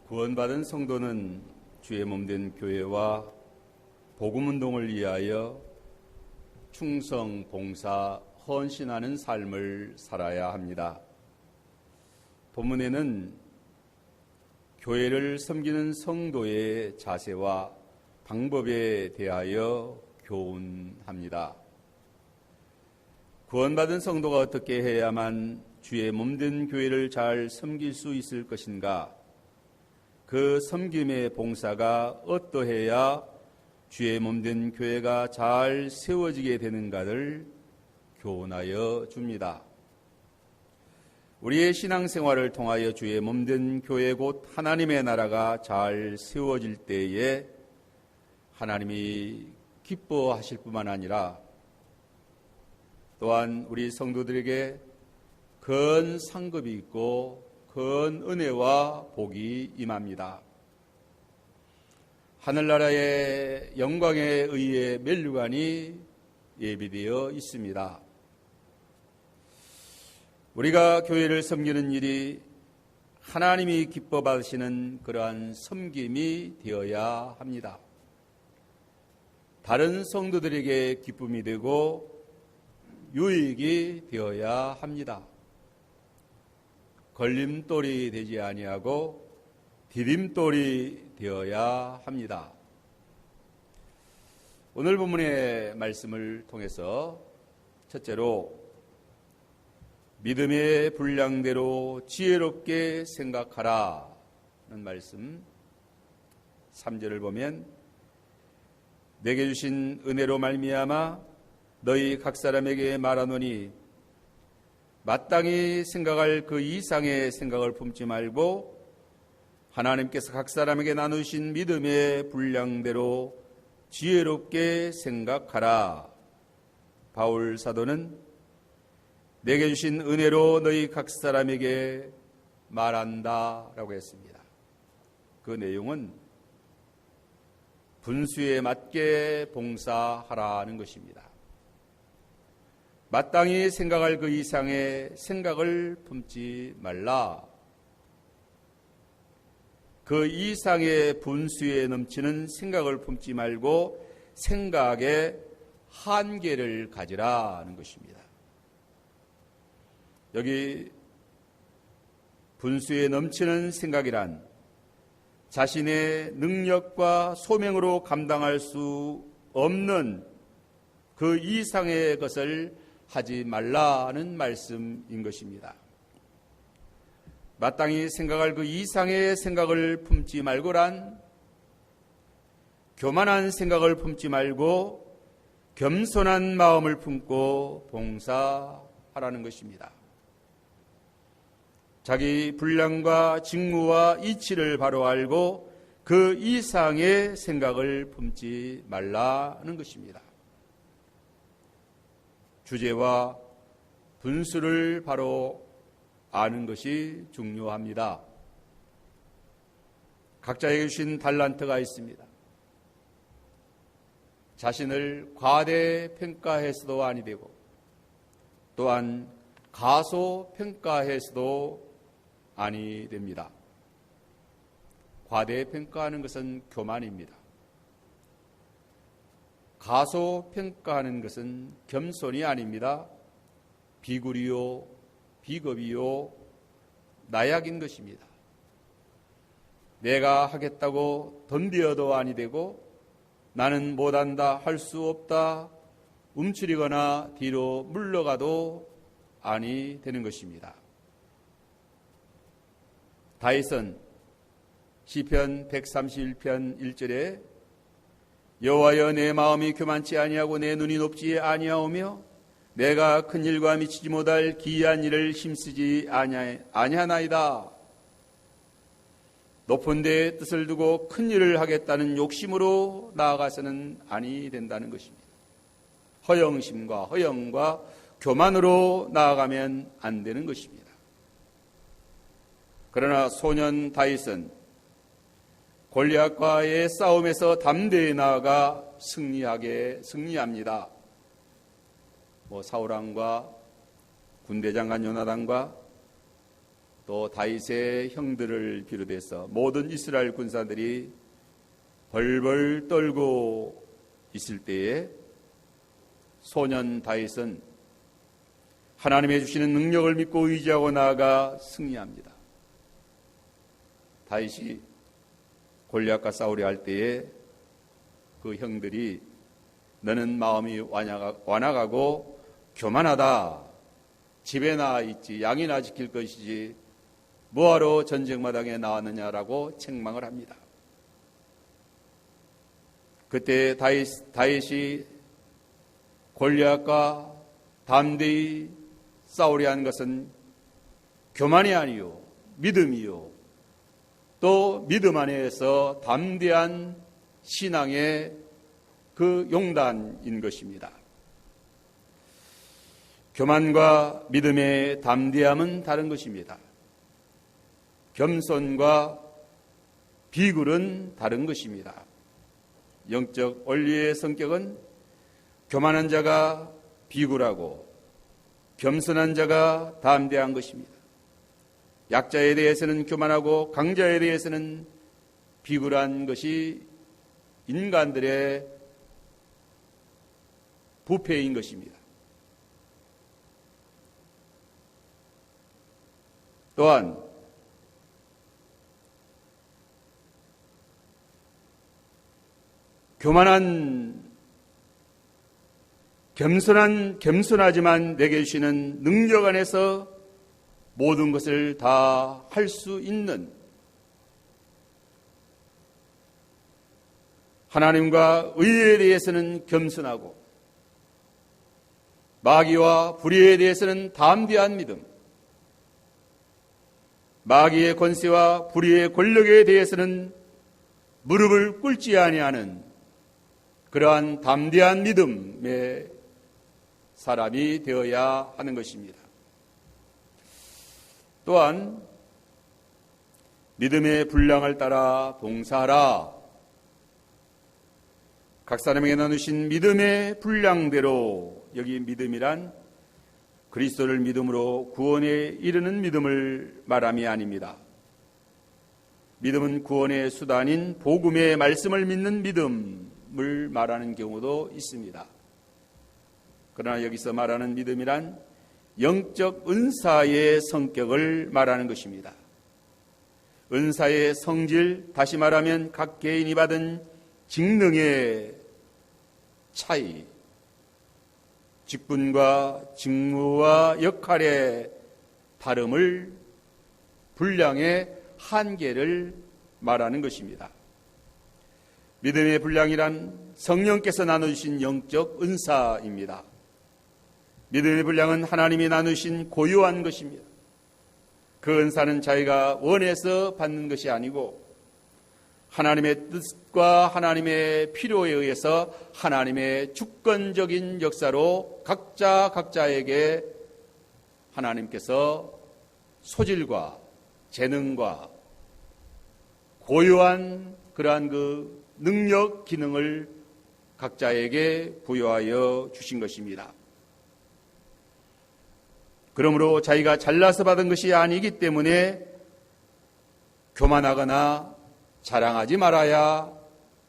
구원받은 성도는 주의 몸된 교회와 복음운동을 위하여 충성, 봉사, 헌신하는 삶을 살아야 합니다. 본문에는 교회를 섬기는 성도의 자세와 방법에 대하여 교훈합니다. 구원받은 성도가 어떻게 해야만 주의 몸된 교회를 잘 섬길 수 있을 것인가? 그 섬김의 봉사가 어떠해야 주의 몸된 교회가 잘 세워지게 되는가를 교훈하여 줍니다. 우리의 신앙생활을 통하여 주의 몸된 교회 곧 하나님의 나라가 잘 세워질 때에 하나님이 기뻐하실 뿐만 아니라 또한 우리 성도들에게 큰 상급이 있고 큰 은혜와 복이 임합니다. 하늘나라의 영광에 의해 면류관이 예비되어 있습니다. 우리가 교회를 섬기는 일이 하나님이 기뻐 받으시는 그러한 섬김이 되어야 합니다. 다른 성도들에게 기쁨이 되고 유익이 되어야 합니다. 걸림돌이 되지 아니하고 디딤돌이 되어야 합니다. 오늘 본문의 말씀을 통해서 첫째로 믿음의 분량대로 지혜롭게 생각하라는 말씀, 3절을 보면 내게 주신 은혜로 말미암아 너희 각 사람에게 말하노니 마땅히 생각할 그 이상의 생각을 품지 말고 하나님께서 각 사람에게 나누신 믿음의 분량대로 지혜롭게 생각하라. 바울 사도는 내게 주신 은혜로 너희 각 사람에게 말한다 라고 했습니다. 그 내용은 분수에 맞게 봉사하라는 것입니다. 마땅히 생각할 그 이상의 생각을 품지 말라. 그 이상의 분수에 넘치는 생각을 품지 말고 생각의 한계를 가지라는 것입니다. 여기 분수에 넘치는 생각이란 자신의 능력과 소명으로 감당할 수 없는 그 이상의 것을 하지 말라는 말씀인 것입니다. 마땅히 생각할 그 이상의 생각을 품지 말고란 교만한 생각을 품지 말고 겸손한 마음을 품고 봉사하라는 것입니다. 자기 분량과 직무와 이치를 바로 알고 그 이상의 생각을 품지 말라는 것입니다. 주제와 분수를 바로 아는 것이 중요합니다. 각자에게 주신 달란트가 있습니다. 자신을 과대평가해서도 아니 되고 또한 가소평가해서도 아니 됩니다. 과대평가하는 것은 교만입니다. 가소평가하는 것은 겸손이 아닙니다. 비굴이요, 비겁이요, 나약인 것입니다. 내가 하겠다고 덤비어도 아니 되고 나는 못한다, 할 수 없다, 움츠리거나 뒤로 물러가도 아니 되는 것입니다. 다윗은 시편 131편 1절에 여호와여 내 마음이 교만치 아니하고 내 눈이 높지 아니하오며 내가 큰 일과 미치지 못할 기이한 일을 힘쓰지 아니하나이다. 높은 데에 뜻을 두고 큰 일을 하겠다는 욕심으로 나아가서는 아니 된다는 것입니다. 허영심과 허영과 교만으로 나아가면 안 되는 것입니다. 그러나 소년 다윗은 골리앗과의 싸움에서 담대히 나아가 승리합니다. 사울왕과 군대장관 요나단과 또 다윗의 형들을 비롯해서 모든 이스라엘 군사들이 벌벌 떨고 있을 때에 소년 다윗은 하나님의 주시는 능력을 믿고 의지하고 나아가 승리합니다. 다윗이 골리앗과 싸우려 할 때에 그 형들이 너는 마음이 완악하고 교만하다. 집에나 있지 양이나 지킬 것이지 뭐하러 전쟁마당에 나왔느냐라고 책망을 합니다. 그때 다윗이 골리앗과 담대히 싸우려 한 것은 교만이 아니요 믿음이요 또 믿음 안에서 담대한 신앙의 그 용단인 것입니다. 교만과 믿음의 담대함은 다른 것입니다. 겸손과 비굴은 다른 것입니다. 영적 원리의 성격은 교만한 자가 비굴하고 겸손한 자가 담대한 것입니다. 약자에 대해서는 교만하고 강자에 대해서는 비굴한 것이 인간들의 부패인 것입니다. 또한 겸손하지만 내게 주시는 능력 안에서 모든 것을 다 할 수 있는 하나님과 의에 대해서는 겸손하고 마귀와 불의에 대해서는 담대한 믿음, 마귀의 권세와 불의의 권력에 대해서는 무릎을 꿇지 아니하는 그러한 담대한 믿음의 사람이 되어야 하는 것입니다. 또한 믿음의 분량을 따라 봉사하라. 각 사람에게 나누신 믿음의 분량대로, 여기 믿음이란 그리스도를 믿음으로 구원에 이르는 믿음을 말함이 아닙니다. 믿음은 구원의 수단인 복음의 말씀을 믿는 믿음을 말하는 경우도 있습니다. 그러나 여기서 말하는 믿음이란 영적 은사의 성격을 말하는 것입니다. 은사의 성질, 다시 말하면 각 개인이 받은 직능의 차이, 직분과 직무와 역할의 다름을, 분량의 한계를 말하는 것입니다. 믿음의 분량이란 성령께서 나누신 영적 은사입니다. 믿음의 분량은 하나님이 나누신 고유한 것입니다. 그 은사는 자기가 원해서 받는 것이 아니고 하나님의 뜻과 하나님의 필요에 의해서 하나님의 주권적인 역사로 각자에게 하나님께서 소질과 재능과 고유한 그러한 그 능력, 기능을 각자에게 부여하여 주신 것입니다. 그러므로 자기가 잘나서 받은 것이 아니기 때문에 교만하거나 자랑하지 말아야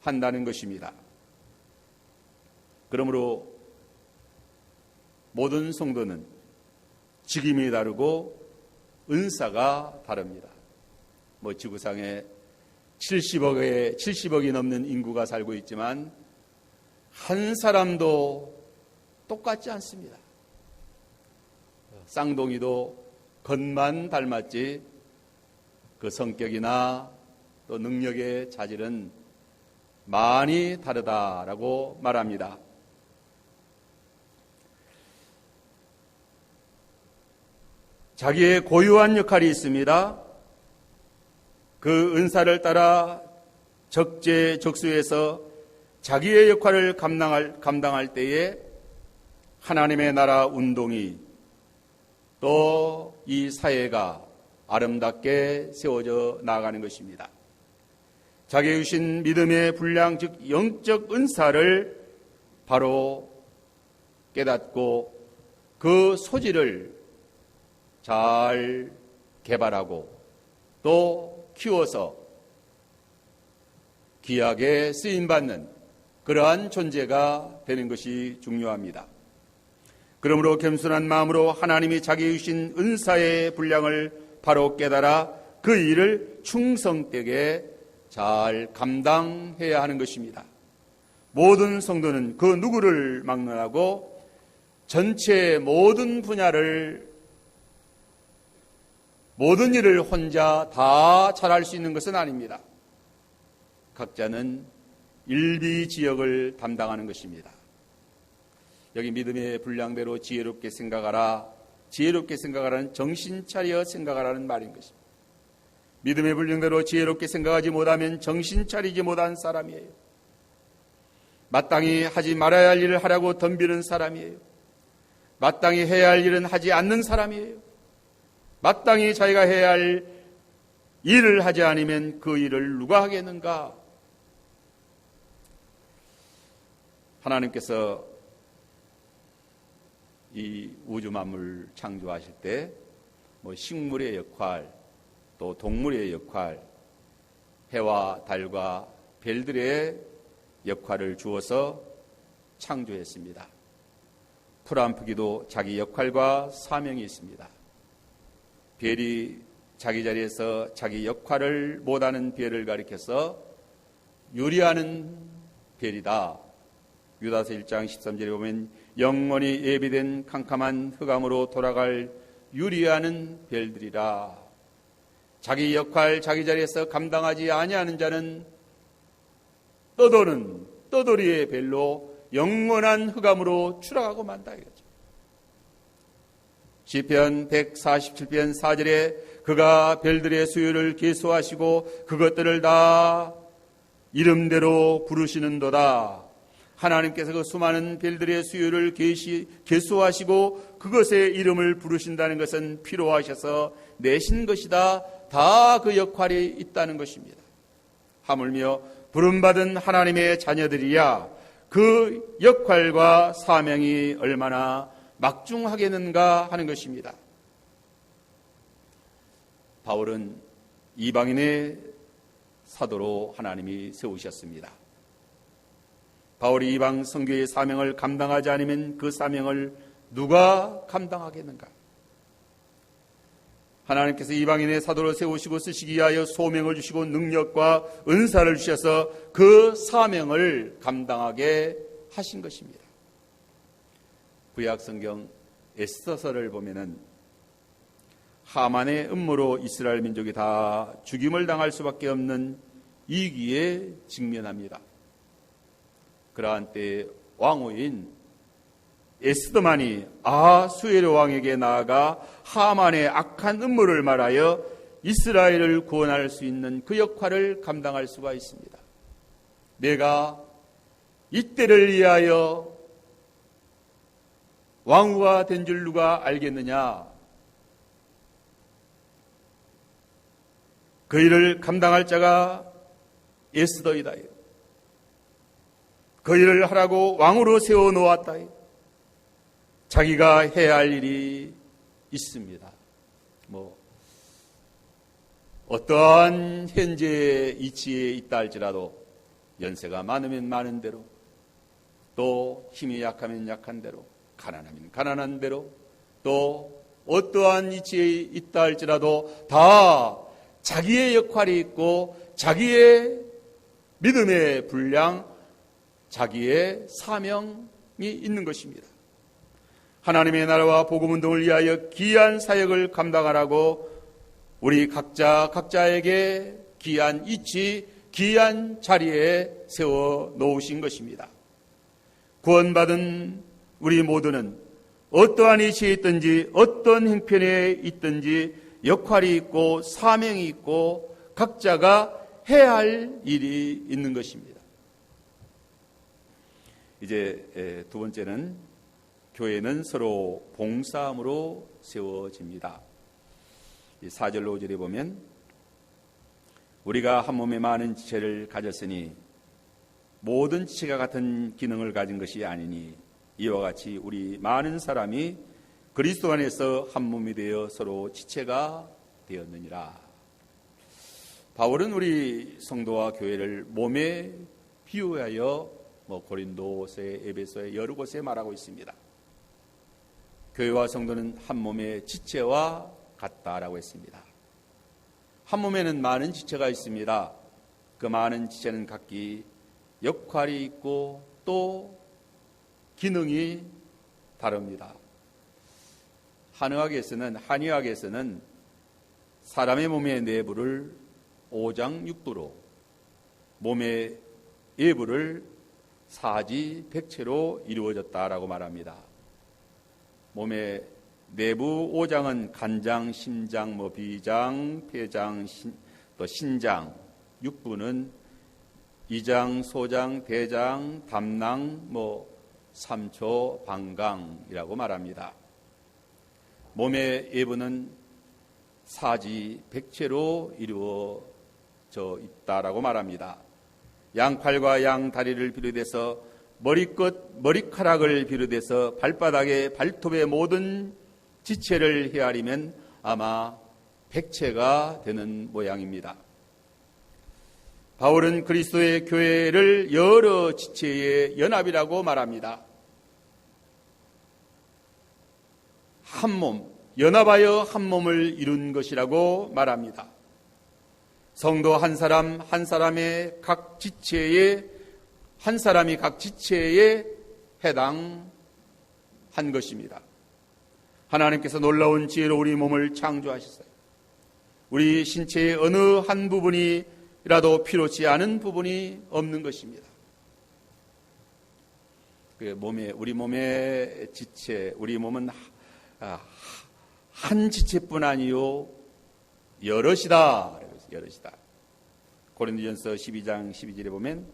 한다는 것입니다. 그러므로 모든 성도는 직임이 다르고 은사가 다릅니다. 지구상에 70억이 넘는 인구가 살고 있지만 한 사람도 똑같지 않습니다. 쌍둥이도 겉만 닮았지 그 성격이나 또 능력의 자질은 많이 다르다라고 말합니다. 자기의 고유한 역할이 있습니다. 그 은사를 따라 적재적소에서 자기의 역할을 감당할 때에 하나님의 나라 운동이 또 이 사회가 아름답게 세워져 나가는 것입니다. 자기의 주신 믿음의 분량, 즉 영적 은사를 바로 깨닫고 그 소질을 잘 개발하고 또 키워서 귀하게 쓰임받는 그러한 존재가 되는 것이 중요합니다. 그러므로 겸손한 마음으로 하나님이 자기 주신 은사의 분량을 바로 깨달아 그 일을 충성되게 잘 감당해야 하는 것입니다. 모든 성도는 그 누구를 막론하고 전체 모든 분야를 모든 일을 혼자 다 잘할 수 있는 것은 아닙니다. 각자는 일비지역을 담당하는 것입니다. 여기 믿음의 분량대로 지혜롭게 생각하라. 지혜롭게 생각하라는 정신 차려 생각하라는 말인 것입니다. 믿음의 분량대로 지혜롭게 생각하지 못하면 정신 차리지 못한 사람이에요. 마땅히 하지 말아야 할 일을 하라고 덤비는 사람이에요. 마땅히 해야 할 일은 하지 않는 사람이에요. 마땅히 자기가 해야 할 일을 하지 않으면 그 일을 누가 하겠는가? 하나님께서 이 우주 만물 창조하실 때 식물의 역할, 또 동물의 역할, 해와 달과 별들의 역할을 주어서 창조했습니다. 풀 한 푸기도 자기 역할과 사명이 있습니다. 별이 자기 자리에서 자기 역할을 못하는 별을 가리켜서 유리하는 별이다. 유다서 1장 13절에 보면 영원히 예비된 캄캄한 흑암으로 돌아갈 유리하는 별들이라. 자기 역할 자기 자리에서 감당하지 아니하는 자는 떠도는 떠돌이의 별로 영원한 흑암으로 추락하고 만다 이거죠. 시편 147편 4절에 그가 별들의 수요를 계수하시고 그것들을 다 이름대로 부르시는도다. 하나님께서 그 수많은 별들의 수요를 계수하시고 그것의 이름을 부르신다는 것은 필요하셔서 내신 것이다. 다 그 역할이 있다는 것입니다. 하물며 부름받은 하나님의 자녀들이야 그 역할과 사명이 얼마나 막중하겠는가 하는 것입니다. 바울은 이방인의 사도로 하나님이 세우셨습니다. 바울이 이방 선교의 사명을 감당하지 않으면 그 사명을 누가 감당하겠는가? 하나님께서 이방인의 사도로 세우시고 쓰시기 위하여 소명을 주시고 능력과 은사를 주셔서 그 사명을 감당하게 하신 것입니다. 구약성경 에스더서를 보면은 하만의 음모로 이스라엘 민족이 다 죽임을 당할 수밖에 없는 위기에 직면합니다. 그러한 때에 왕후인 에스더만이 아수에르 왕에게 나아가 하만의 악한 음모를 말하여 이스라엘을 구원할 수 있는 그 역할을 감당할 수가 있습니다. 내가 이때를 위하여 왕후가 된 줄 누가 알겠느냐? 그 일을 감당할 자가 에스더이다. 그 일을 하라고 왕으로 세워놓았다. 자기가 해야 할 일이 있습니다. 어떠한 현재의 이치에 있다 할지라도 연세가 많으면 많은 대로, 또 힘이 약하면 약한 대로, 가난하면 가난한 대로, 또 어떠한 이치에 있다 할지라도 다 자기의 역할이 있고 자기의 믿음의 분량, 자기의 사명이 있는 것입니다. 하나님의 나라와 복음운동을 위하여 귀한 사역을 감당하라고 우리 각자에게 귀한 이치, 귀한 자리에 세워 놓으신 것입니다. 구원받은 우리 모두는 어떠한 이치에 있든지 어떤 형편에 있든지 역할이 있고 사명이 있고 각자가 해야 할 일이 있는 것입니다. 이제 두 번째는 교회는 서로 봉사함으로 세워집니다. 4절 5절에 보면 우리가 한 몸에 많은 지체를 가졌으니 모든 지체가 같은 기능을 가진 것이 아니니 이와 같이 우리 많은 사람이 그리스도 안에서 한 몸이 되어 서로 지체가 되었느니라. 바울은 우리 성도와 교회를 몸에 비유하여 고린도서에, 에베소에 여러 곳에 말하고 있습니다. 교회와 성도는 한 몸의 지체와 같다라고 했습니다. 한 몸에는 많은 지체가 있습니다. 그 많은 지체는 각기 역할이 있고 또 기능이 다릅니다. 한의학에서는 사람의 몸의 내부를 오장육부로, 몸의 외부를 사지백체로 이루어졌다라고 말합니다. 몸의 내부 오장은 간장, 심장, 비장, 폐장, 또 신장, 육부는 이장, 소장, 대장, 담낭, 삼초, 방광이라고 말합니다. 몸의 외부는 사지백체로 이루어져 있다라고 말합니다. 양팔과 양다리를 비롯해서 머리카락을 비롯해서 발바닥에 발톱의 모든 지체를 헤아리면 아마 백체가 되는 모양입니다. 바울은 그리스도의 교회를 여러 지체의 연합이라고 말합니다. 한 몸, 연합하여 한 몸을 이룬 것이라고 말합니다. 성도 한 사람 한 사람의 각 지체에, 한 사람이 각 지체에 해당한 것입니다. 하나님께서 놀라운 지혜로 우리 몸을 창조하셨어요. 우리 신체의 어느 한 부분이라도 필요치 않은 부분이 없는 것입니다. 우리 몸의 지체, 우리 몸은 한 지체뿐 아니요 여럿이다. 고린도전서 12장 12절에 보면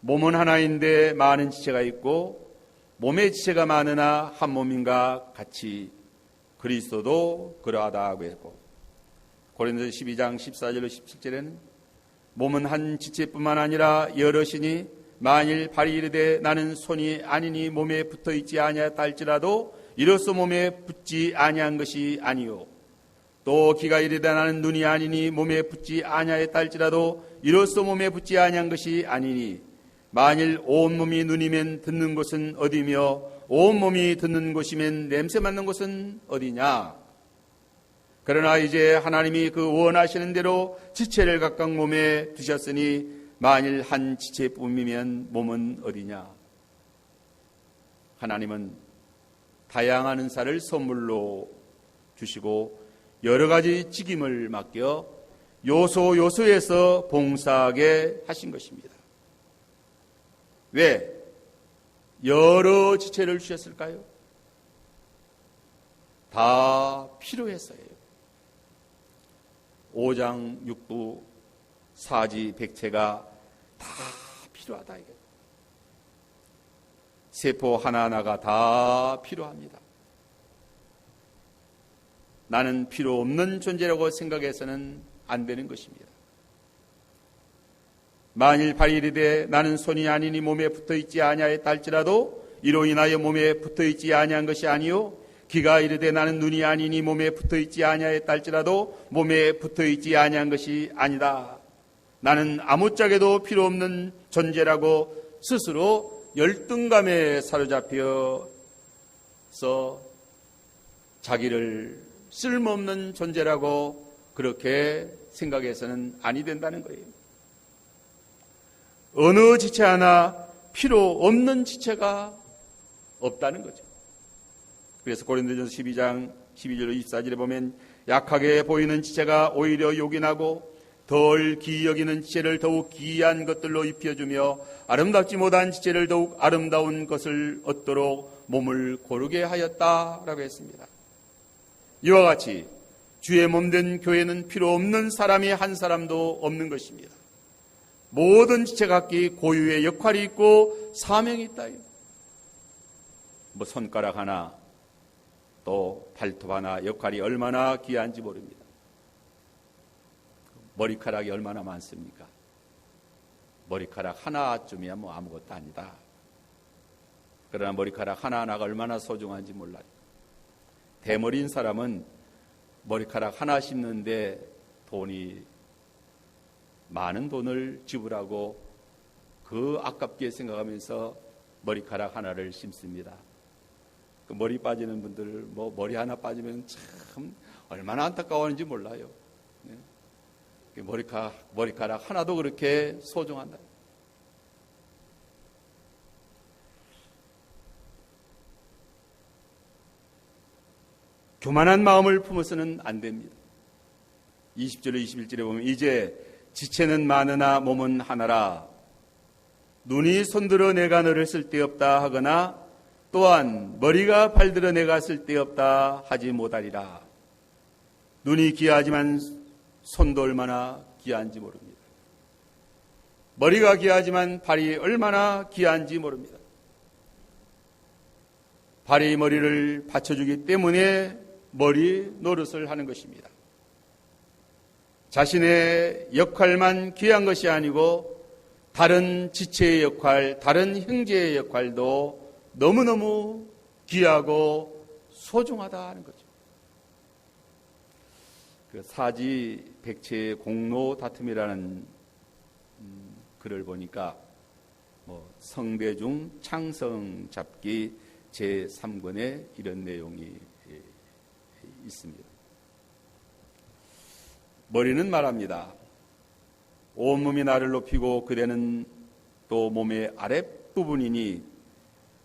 몸은 하나인데 많은 지체가 있고 몸의 지체가 많으나 한 몸인가 같이 그리스도도 그러하다고 했고, 고린도전서 12장 14절로 17절에는 몸은 한 지체뿐만 아니라 여럿이니 만일 발이 이르되 나는 손이 아니니 몸에 붙어있지 아니하였다 할지라도 이로써 몸에 붙지 아니한 것이 아니요, 또 귀가 이르되 나는 눈이 아니니 몸에 붙지 아니하였다 할지라도 이로써 몸에 붙지 아니한 것이 아니니 만일 온 몸이 눈이면 듣는 곳은 어디며 온 몸이 듣는 곳이면 냄새 맡는 곳은 어디냐. 그러나 이제 하나님이 그 원하시는 대로 지체를 각각 몸에 두셨으니 만일 한 지체뿐이면 몸은 어디냐. 하나님은 다양한 은사를 선물로 주시고 여러 가지 직임을 맡겨 요소에서 봉사하게 하신 것입니다. 왜 여러 지체를 주셨을까요? 다 필요해서예요. 오장육부 사지백체가 다 필요하다 이게. 세포 하나하나가 다 필요합니다. 나는 필요 없는 존재라고 생각해서는 안 되는 것입니다. 만일 발이 이르되 나는 손이 아니니 몸에 붙어있지 아니하였다 할지라도 이로 인하여 몸에 붙어있지 아니한 것이 아니요, 귀가 이르되 나는 눈이 아니니 몸에 붙어있지 아니하였다 할지라도 몸에 붙어있지 아니한 것이 아니다. 나는 아무짝에도 필요 없는 존재라고 스스로 열등감에 사로잡혀서 자기를 쓸모없는 존재라고 그렇게 생각해서는 아니 된다는 거예요. 어느 지체 하나 필요 없는 지체가 없다는 거죠. 그래서 고린도전서 12장 12절로 24절에 보면 약하게 보이는 지체가 오히려 요긴하고 덜 귀히 여기는 지체를 더욱 귀한 것들로 입혀주며 아름답지 못한 지체를 더욱 아름다운 것을 얻도록 몸을 고르게 하였다라고 했습니다. 이와 같이 주의 몸된 교회는 필요 없는 사람이 한 사람도 없는 것입니다. 모든 지체 각기 고유의 역할이 있고 사명이 있다. 손가락 하나 또 발톱 하나 역할이 얼마나 귀한지 모릅니다. 머리카락이 얼마나 많습니까? 머리카락 하나쯤이야 아무것도 아니다. 그러나 머리카락 하나하나가 얼마나 소중한지 몰라요. 대머리인 사람은 머리카락 하나 심는데 많은 돈을 지불하고 그 아깝게 생각하면서 머리카락 하나를 심습니다. 그 머리 빠지는 분들 머리 하나 빠지면 참 얼마나 안타까워하는지 몰라요. 네? 머리카락 하나도 그렇게 소중한다. 교만한 마음을 품어서는 안 됩니다. 20절에 21절에 보면 이제 지체는 많으나 몸은 하나라. 눈이 손들어 내가 너를 쓸데없다 하거나 또한 머리가 발들어 내가 쓸데없다 하지 못하리라. 눈이 귀하지만 손도 얼마나 귀한지 모릅니다. 머리가 귀하지만 발이 얼마나 귀한지 모릅니다. 발이 머리를 받쳐주기 때문에 머리 노릇을 하는 것입니다. 자신의 역할만 귀한 것이 아니고 다른 지체의 역할, 다른 형제의 역할도 너무너무 귀하고 소중하다 하는 거죠. 그 사지 백체의 공로 다툼이라는 글을 보니까 성대중 창성 잡기 제3권에 이런 내용이 있습니다. 머리는 말합니다. 온몸이 나를 높이고 그대는 또 몸의 아랫부분이니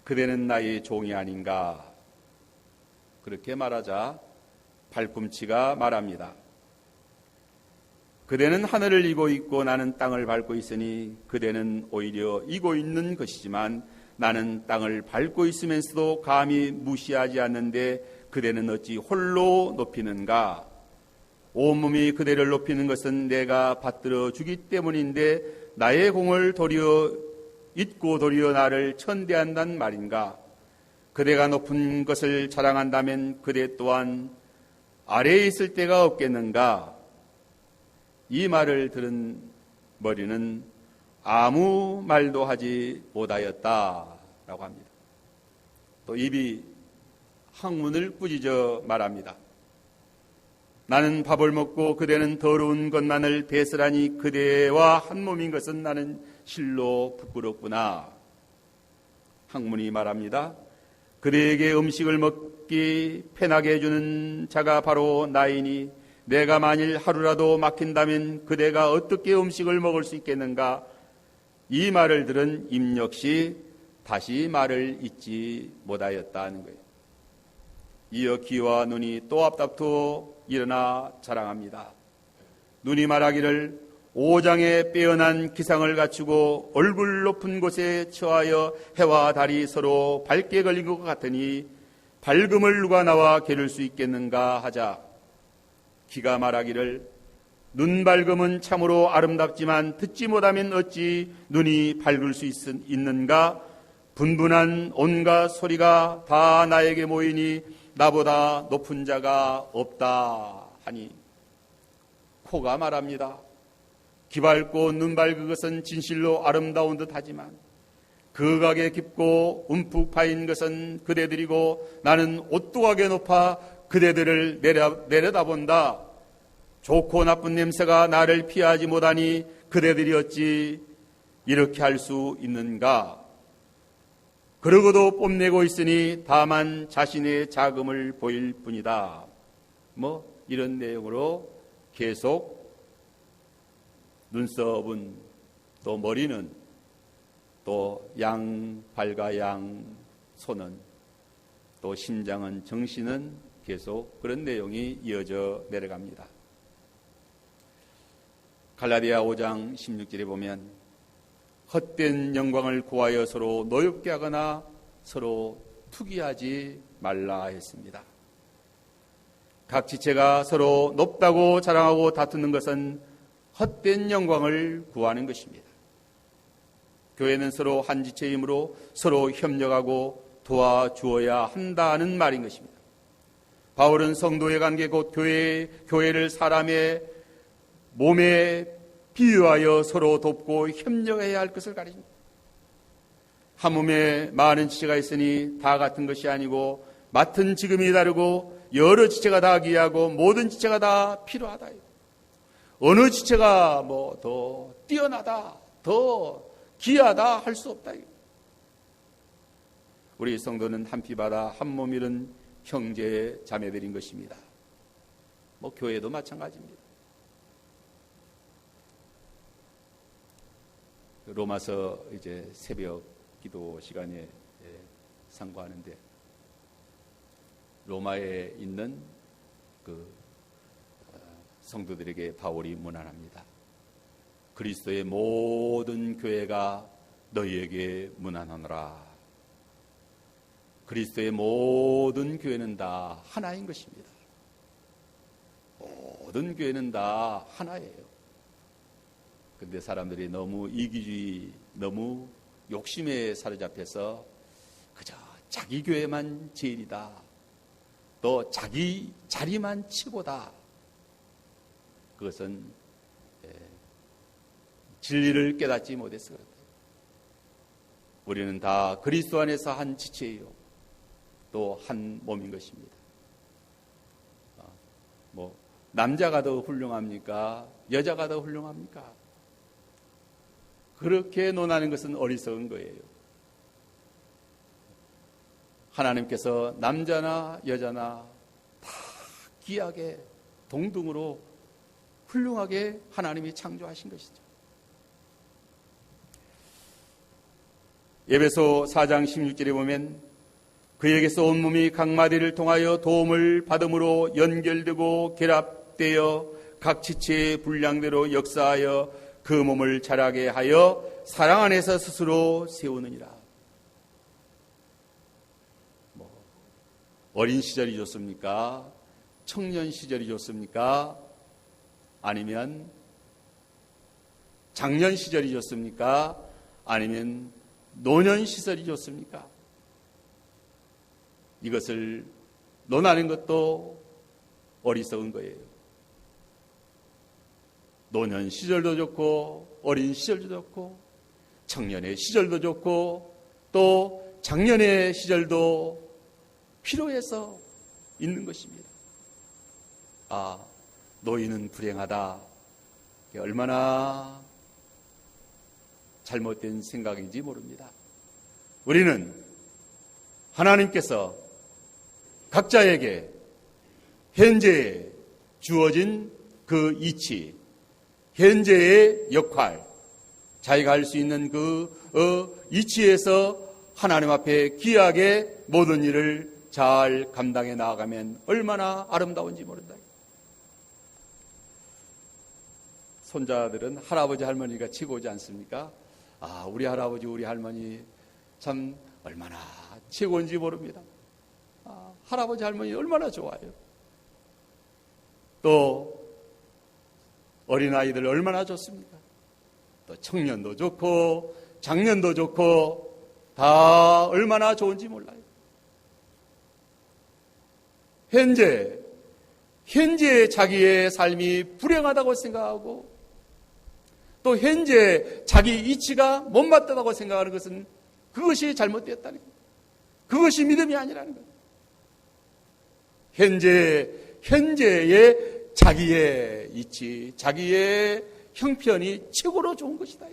그대는 나의 종이 아닌가. 그렇게 말하자 발꿈치가 말합니다. 그대는 하늘을 이고 있고 나는 땅을 밟고 있으니 그대는 오히려 이고 있는 것이지만 나는 땅을 밟고 있으면서도 감히 무시하지 않는데 그대는 어찌 홀로 높이는가? 온몸이 그대를 높이는 것은 내가 받들어 주기 때문인데 나의 공을 잊고 도리어 나를 천대한단 말인가? 그대가 높은 것을 자랑한다면 그대 또한 아래에 있을 때가 없겠는가? 이 말을 들은 머리는 아무 말도 하지 못하였다라고 합니다. 또 입이 항문을 꾸짖어 말합니다. 나는 밥을 먹고 그대는 더러운 것만을 배설하니 그대와 한 몸인 것은 나는 실로 부끄럽구나. 항문이 말합니다. 그대에게 음식을 먹기 편하게 해주는 자가 바로 나이니 내가 만일 하루라도 막힌다면 그대가 어떻게 음식을 먹을 수 있겠는가? 이 말을 들은 입 역시 다시 말을 잇지 못하였다는 거예요. 이어 귀와 눈이 또 앞다투어 일어나 자랑합니다. 눈이 말하기를 오장에 빼어난 기상을 갖추고 얼굴 높은 곳에 처하여 해와 달이 서로 밝게 걸린 것 같으니 밝음을 누가 나와 겨룰 수 있겠는가 하자 귀가 말하기를 눈 밝음은 참으로 아름답지만 듣지 못하면 어찌 눈이 밝을 수 있는가? 분분한 온갖 소리가 다 나에게 모이니 나보다 높은 자가 없다 하니 코가 말합니다. 귀 밝고 눈 밝은 것은 진실로 아름다운 듯 하지만 거각에 깊고 움푹 파인 것은 그대들이고 나는 오뚜하게 높아 그대들을 내려다본다. 좋고 나쁜 냄새가 나를 피하지 못하니 그대들이 어찌 이렇게 할 수 있는가? 그러고도 뽐내고 있으니 다만 자신의 자금을 보일 뿐이다. 이런 내용으로 계속 눈썹은 또 머리는 또 발과 양 손은 또 심장은 정신은 계속 그런 내용이 이어져 내려갑니다. 갈라디아 5장 16절에 보면 헛된 영광을 구하여 서로 노엽게 하거나 서로 투기하지 말라 했습니다. 각 지체가 서로 높다고 자랑하고 다투는 것은 헛된 영광을 구하는 것입니다. 교회는 서로 한 지체이므로 서로 협력하고 도와주어야 한다는 말인 것입니다. 바울은 성도의 관계 곧 교회를 사람의 몸에 비유하여 서로 돕고 협력해야 할 것을 가르칩니다. 한 몸에 많은 지체가 있으니 다 같은 것이 아니고 맡은 직음이 다르고 여러 지체가 다 귀하고 모든 지체가 다 필요하다. 어느 지체가 뭐 더 뛰어나다, 더 귀하다 할 수 없다. 우리 성도는 한 피바다 한 몸 이룬 형제 자매들인 것입니다. 뭐 교회도 마찬가지입니다. 로마서 이제 새벽 기도 시간에 상고하는데 로마에 있는 그 성도들에게 바울이 문안합니다. 그리스도의 모든 교회가 너희에게 문안하노라. 그리스도의 모든 교회는 다 하나인 것입니다. 모든 교회는 다 하나예요. 근데 사람들이 너무 이기주의, 너무 욕심에 사로잡혀서 그저 자기 교회만 제일이다. 또 자기 자리만 최고다. 그것은 진리를 깨닫지 못해서 그렇다. 우리는 다 그리스도 안에서 한 지체예요. 또 한 몸인 것입니다. 뭐 남자가 더 훌륭합니까? 여자가 더 훌륭합니까? 그렇게 논하는 것은 어리석은 거예요. 하나님께서 남자나 여자나 다 귀하게 동등으로 훌륭하게 하나님이 창조하신 것이죠. 에베소 4장 16절에 보면 그에게서 온몸이 각 마디를 통하여 도움을 받음으로 연결되고 결합되어 각 지체의 분량대로 역사하여 그 몸을 자라게 하여 사랑 안에서 스스로 세우느니라. 어린 시절이 좋습니까? 청년 시절이 좋습니까? 아니면 장년 시절이 좋습니까? 아니면 노년 시절이 좋습니까? 이것을 논하는 것도 어리석은 거예요. 노년 시절도 좋고 어린 시절도 좋고 청년의 시절도 좋고 또 장년의 시절도 필요해서 있는 것입니다. 아, 노인은 불행하다. 얼마나 잘못된 생각인지 모릅니다. 우리는 하나님께서 각자에게 현재에 주어진 그 이치, 현재의 역할, 자기가 할 수 있는 그 이치에서 하나님 앞에 귀하게 모든 일을 잘 감당해 나아가면 얼마나 아름다운지 모른다. 손자들은 할아버지 할머니가 최고지 않습니까? 아, 우리 할아버지 우리 할머니 참 얼마나 최고인지 모릅니다. 아, 할아버지 할머니 얼마나 좋아요. 또 어린아이들 얼마나 좋습니까? 또 청년도 좋고 장년도 좋고 다 얼마나 좋은지 몰라요. 현재 자기의 삶이 불행하다고 생각하고 또 현재 자기 이치가 못마땅하다고 생각하는 것은 그것이 잘못되었다는 거예요. 그것이 믿음이 아니라는 거예요. 현재의 자기의 이치, 자기의 형편이 최고로 좋은 것이다.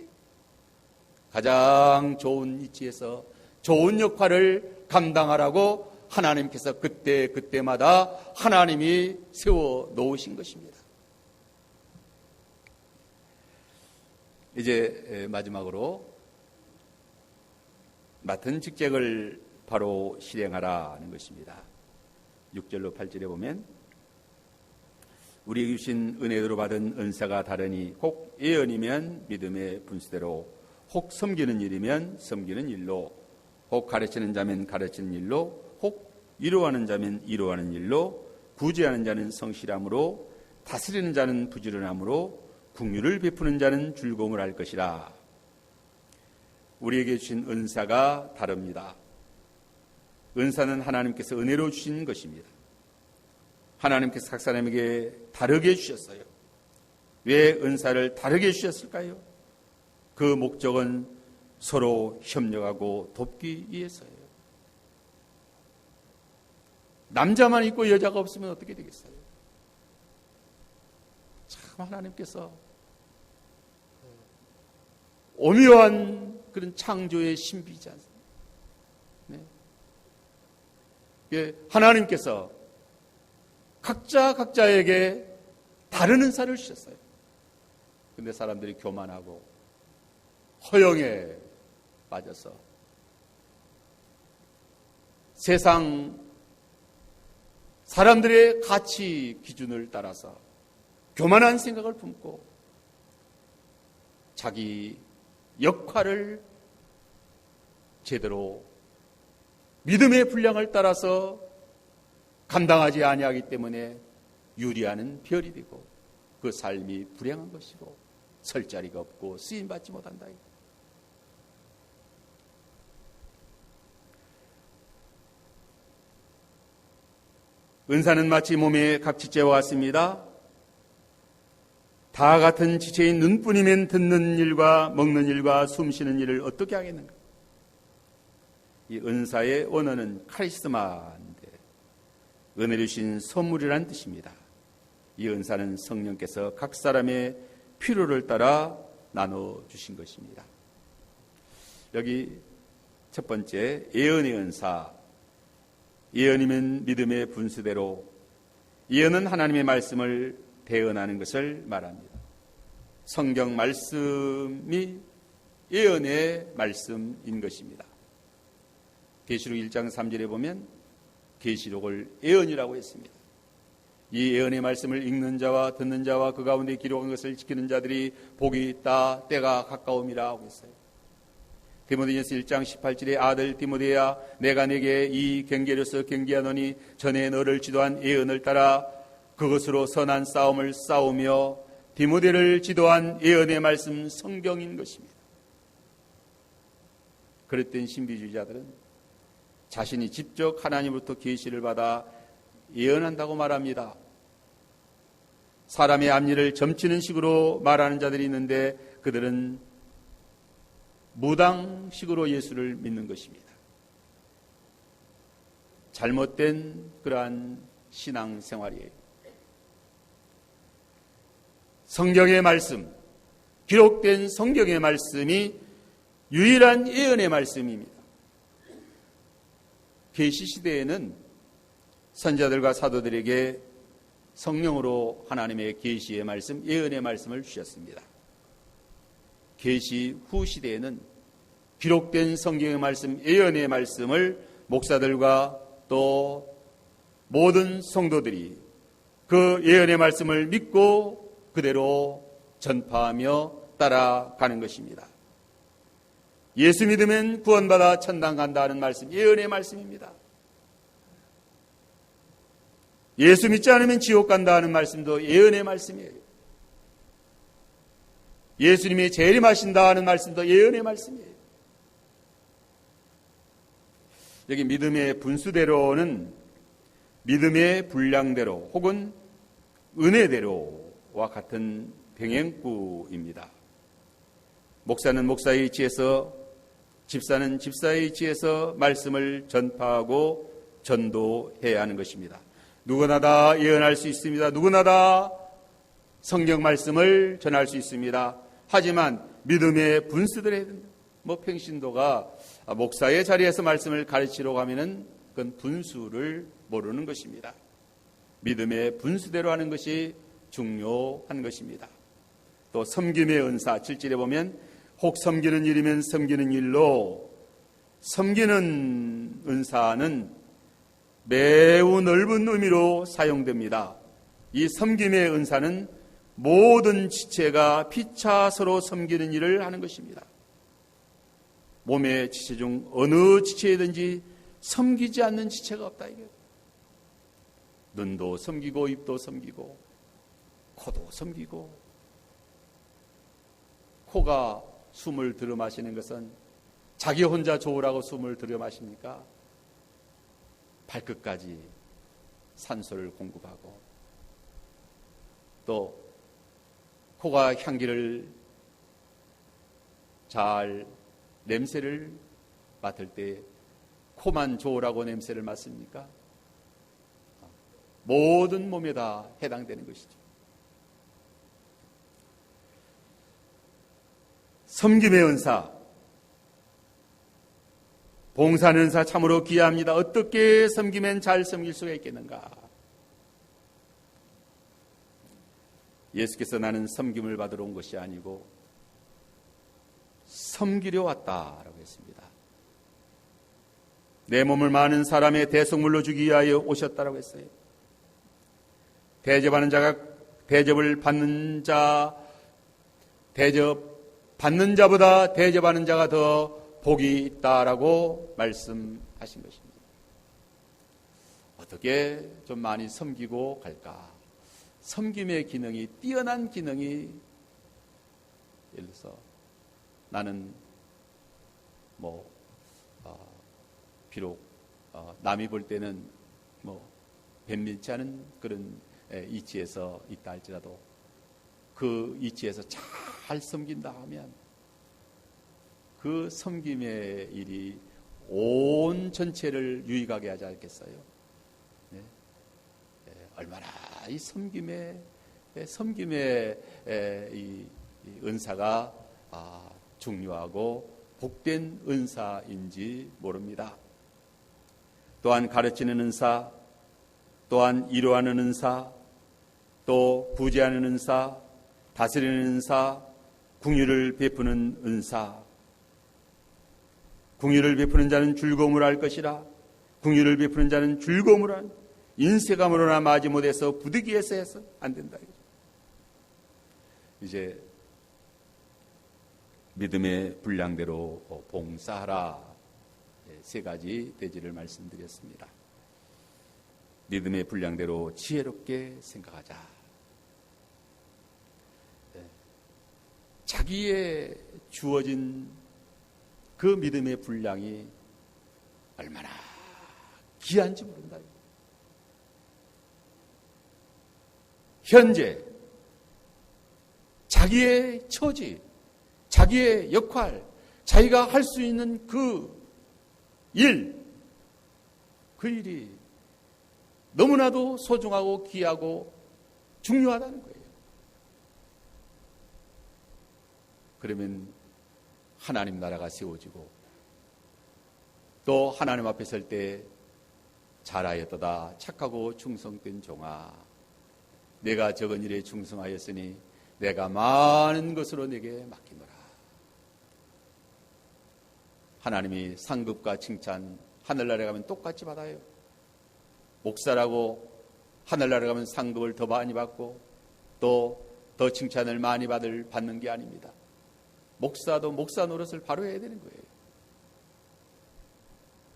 가장 좋은 이치에서 좋은 역할을 감당하라고 하나님께서 그때마다 하나님이 세워 놓으신 것입니다. 이제 마지막으로 맡은 직책을 바로 실행하라는 것입니다. 6절로 8절에 보면 우리에게 주신 은혜로 받은 은사가 다르니 혹 예언이면 믿음의 분수대로 혹 섬기는 일이면 섬기는 일로 혹 가르치는 자면 가르치는 일로 혹 위로하는 자면 위로하는 일로 구제하는 자는 성실함으로 다스리는 자는 부지런함으로 긍휼을 베푸는 자는 즐거움을 할 것이라. 우리에게 주신 은사가 다릅니다. 은사는 하나님께서 은혜로 주신 것입니다. 하나님께서 각 사람에게 다르게 주셨어요. 왜 은사를 다르게 주셨을까요? 그 목적은 서로 협력하고 돕기 위해서예요. 남자만 있고 여자가 없으면 어떻게 되겠어요? 참 하나님께서 오묘한 그런 창조의 신비이지 않습니까? 네. 하나님께서 각자에게 다른 은사를 주셨어요. 근데 사람들이 교만하고 허영에 빠져서 세상 사람들의 가치 기준을 따라서 교만한 생각을 품고 자기 역할을 제대로 믿음의 분량을 따라서 감당하지 아니하기 때문에 유리하는 별이 되고 그 삶이 불행한 것이고 설 자리가 없고 쓰임받지 못한다. 은사는 마치 몸의 각지체와 같습니다. 다 같은 지체인 눈뿐이면 듣는 일과 먹는 일과 숨쉬는 일을 어떻게 하겠는가? 이 은사의 원어는 카리스마인데 은혜를 주신 선물이라는 뜻입니다. 이 은사는 성령께서 각 사람의 필요를 따라 나눠주신 것입니다. 여기 첫 번째 예언의 은사. 예언이면 믿음의 분수대로, 예언은 하나님의 말씀을 대언하는 것을 말합니다. 성경 말씀이 예언의 말씀인 것입니다. 계시록 1장 3절에 보면 계시록을 예언이라고 했습니다. 이 예언의 말씀을 읽는 자와 듣는 자와 그 가운데 기록한 것을 지키는 자들이 복이 있다, 때가 가까움이라 하고 있어요. 디모데전서 1장 18절에 아들 디모데야, 내가 내게 이 경계로서 경계하노니 전에 너를 지도한 예언을 따라 그것으로 선한 싸움을 싸우며, 디모데를 지도한 예언의 말씀 성경인 것입니다. 그랬던 신비주의자들은 자신이 직접 하나님으로부터 계시를 받아 예언한다고 말합니다. 사람의 앞니를 점치는 식으로 말하는 자들이 있는데 그들은 무당식으로 예수를 믿는 것입니다. 잘못된 그러한 신앙생활이에요. 성경의 말씀, 기록된 성경의 말씀이 유일한 예언의 말씀입니다. 계시 시대에는 선자들과 사도들에게 성령으로 하나님의 계시의 말씀, 예언의 말씀을 주셨습니다. 계시 후 시대에는 기록된 성경의 말씀, 예언의 말씀을 목사들과 또 모든 성도들이 그 예언의 말씀을 믿고 그대로 전파하며 따라가는 것입니다. 예수 믿으면 구원받아 천당 간다는 말씀, 예언의 말씀입니다. 예수 믿지 않으면 지옥 간다는 말씀도 예언의 말씀이에요. 예수님이 재림하신다 하는 말씀도 예언의 말씀이에요. 여기 믿음의 분수대로는 믿음의 분량대로 혹은 은혜대로와 같은 병행구입니다. 목사는 목사의 위치에서, 집사는 집사의 위치에서 말씀을 전파하고 전도해야 하는 것입니다. 누구나 다 예언할 수 있습니다. 누구나 다 성경 말씀을 전할 수 있습니다. 하지만 믿음의 분수들에 평신도가 목사의 자리에서 말씀을 가르치려고 하면은 그건 분수를 모르는 것입니다. 믿음의 분수대로 하는 것이 중요한 것입니다. 또 섬김의 은사 7절에 보면 혹 섬기는 일이면 섬기는 일로, 섬기는 은사는 매우 넓은 의미로 사용됩니다. 이 섬김의 은사는 모든 지체가 피차 서로 섬기는 일을 하는 것입니다. 몸의 지체 중 어느 지체이든지 섬기지 않는 지체가 없다 이게. 눈도 섬기고 입도 섬기고 코도 섬기고. 코가 숨을 들여 마시는 것은 자기 혼자 좋으라고 숨을 들여 마십니까? 발끝까지 산소를 공급하고, 또 코가 향기를 잘 냄새를 맡을 때 코만 좋으라고 냄새를 맡습니까? 모든 몸에 다 해당되는 것이죠. 섬김의 은사, 봉사하는 은사 참으로 귀합니다. 어떻게 섬기면 잘 섬길 수가 있겠는가? 예수께서 나는 섬김을 받으러 온 것이 아니고 섬기려 왔다라고 했습니다. 내 몸을 많은 사람의 대속물로 주기 위하여 오셨다라고 했어요. 대접하는 자가 대접을 받는 받는 자보다 대접하는 자가 더 복이 있다라고 말씀하신 것입니다. 어떻게 좀 많이 섬기고 갈까? 섬김의 기능이, 뛰어난 기능이, 예를 들어서 나는 비록 남이 볼 때는 변변치 않은 그런 이치에서 있다 할지라도 그 이치에서 잘 섬긴다 하면 그 섬김의 일이 온 전체를 유익하게 하지 않겠어요? 네. 얼마나 이 섬김의 이 은사가 중요하고 복된 은사인지 모릅니다. 또한 가르치는 은사, 또한 위로하는 은사, 또 구제하는 은사, 다스리는 은사, 긍휼을 베푸는 은사. 긍휼을 베푸는 자는 즐거움을 할 것이라. 긍휼을 베푸는 자는 즐거움을 할. 인쇄감으로나 마지못해서 부득이해서 해서 안 된다. 이제 믿음의 분량대로 봉사하라. 세 가지 대지를 말씀드렸습니다. 믿음의 분량대로 지혜롭게 생각하자. 자기의 주어진 그 믿음의 분량이 얼마나 귀한지 모른다. 현재 자기의 처지, 자기의 역할, 자기가 할 수 있는 그 일이 너무나도 소중하고 귀하고 중요하다는 거예요. 그러면 하나님 나라가 세워지고 또 하나님 앞에 설 때 잘하였도다 착하고 충성된 종아, 내가 적은 일에 충성하였으니 내가 많은 것으로 내게 맡기노라. 하나님이 상급과 칭찬 하늘나라에 가면 똑같이 받아요. 목사라고 하늘나라에 가면 상급을 더 많이 받고 또 더 칭찬을 많이 받는 게 아닙니다. 목사도 목사 노릇을 바로 해야 되는 거예요.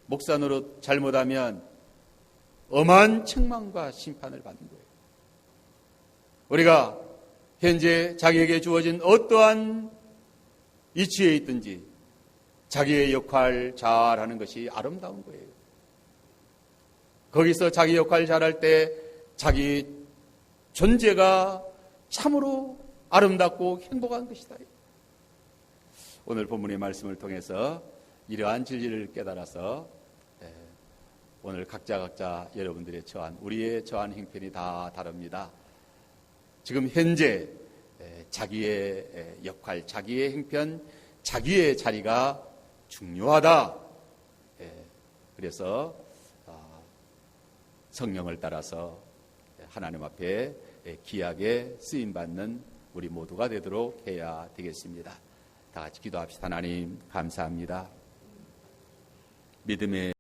목사 노릇 잘못하면 엄한 책망과 심판을 받는 거예요. 우리가 현재 자기에게 주어진 어떠한 이치에 있든지 자기의 역할 잘하는 것이 아름다운 거예요. 거기서 자기 역할 잘할 때 자기 존재가 참으로 아름답고 행복한 것이다. 오늘 본문의 말씀을 통해서 이러한 진리를 깨달아서 오늘 각자 여러분들의 우리의 처한 형편이 다 다릅니다. 지금 현재 자기의 역할, 자기의 형편, 자기의 자리가 중요하다. 그래서 성령을 따라서 하나님 앞에 귀하게 쓰임받는 우리 모두가 되도록 해야 되겠습니다. 다 같이 기도합시다. 하나님 감사합니다. 믿음의